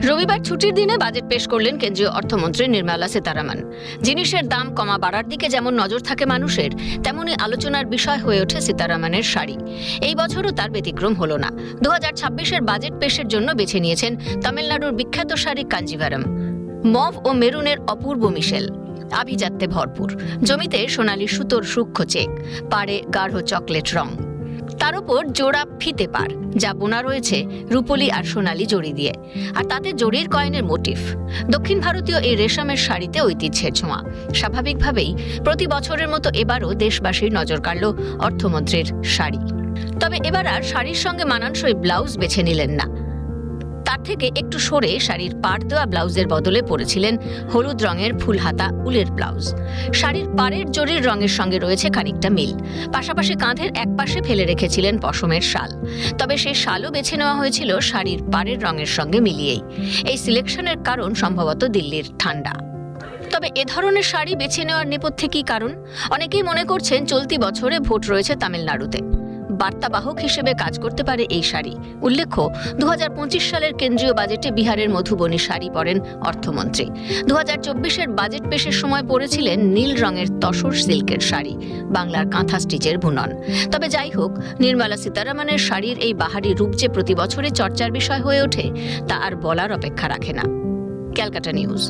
রবিবার ছুটির দিনে বাজেট পেশ করলেন কেন্দ্রীয় অর্থমন্ত্রী নির্মলা সীতারামন। জিনিসের দাম কমা বাড়ার দিকে যেমন নজর থাকে মানুষের, তেমনি আলোচনার বিষয় হয়ে ওঠে সীতারামনের শাড়ি। এই বছরও তার ব্যতিক্রম হলো না। 2026-এর বাজেট পেশের জন্য বেছে নিয়েছেন তামিলনাড়ুর বিখ্যাত শাড়ি কাঞ্জিভারম। মভ ও মেরুনের অপূর্ব মিশেল, আভিজাত্যে ভরপুর, জমিতে সোনালি সুতোর সূক্ষ্ম চেক, পাড়ে গাঢ় চকলেট রং, তার উপর জোড়া ফিতে পার যা বোনা রয়েছে রূপলি আর সোনালি জড়ি দিয়ে, আর তাতে জড়ির কয়েনের মোটিফ। দক্ষিণ ভারতীয় এই রেশমের শাড়িতে ঐতিহ্যের ছোঁয়া। স্বাভাবিকভাবেই প্রতি বছরের মতো এবারও দেশবাসীর নজর কাড়ল অর্থমন্ত্রীর শাড়ি। তবে এবার আর শাড়ির সঙ্গে মানানসই ব্লাউজ বেছে নিলেন না। তার থেকে একটু সরে শাড়ির পাড় দেওয়া ব্লাউজের বদলে পরেছিলেন হলুদ রঙের ফুলহাতা উলের ব্লাউজ। শাড়ির পাড়ের জরির রঙের সঙ্গে রয়েছে খানিকটা মিল। পাশাপাশি কাঁধের একপাশে ফেলে রেখেছিলেন পশমের শাল। তবে সেই শালও বেছে নেওয়া হয়েছিল শাড়ির পাড়ের রঙের সঙ্গে মিলিয়েই। এই সিলেকশনের কারণ সম্ভবত দিল্লির ঠান্ডা। তবে এ ধরনের শাড়ি বেছে নেওয়ার নেপথ্যে কী কারণ? অনেকেই মনে করছেন চলতি বছরে ভোট রয়েছে তামিলনাড়ুতে, বার্তাবাহক হিসেবে কাজ করতে পারে এই শাড়ি। উল্লেখ্য, 2025 সালের কেন্দ্রীয় বাজেটে বিহারের মধুবনী শাড়ি পরেন অর্থমন্ত্রী। 2024-এর বাজেট পেশের সময় পরেছিলেন নীল রঙের তসর সিল্কের শাড়ি, বাংলার কাঁথা স্টিচের বুনন। তবে যাই হোক, নির্মলা সীতারামনের শাড়ির এই বাহারি রূপ যে প্রতি বছরই চর্চার বিষয় হয়ে ওঠে, তা আর বলার অপেক্ষা রাখে না। ক্যালকাটা নিউজ।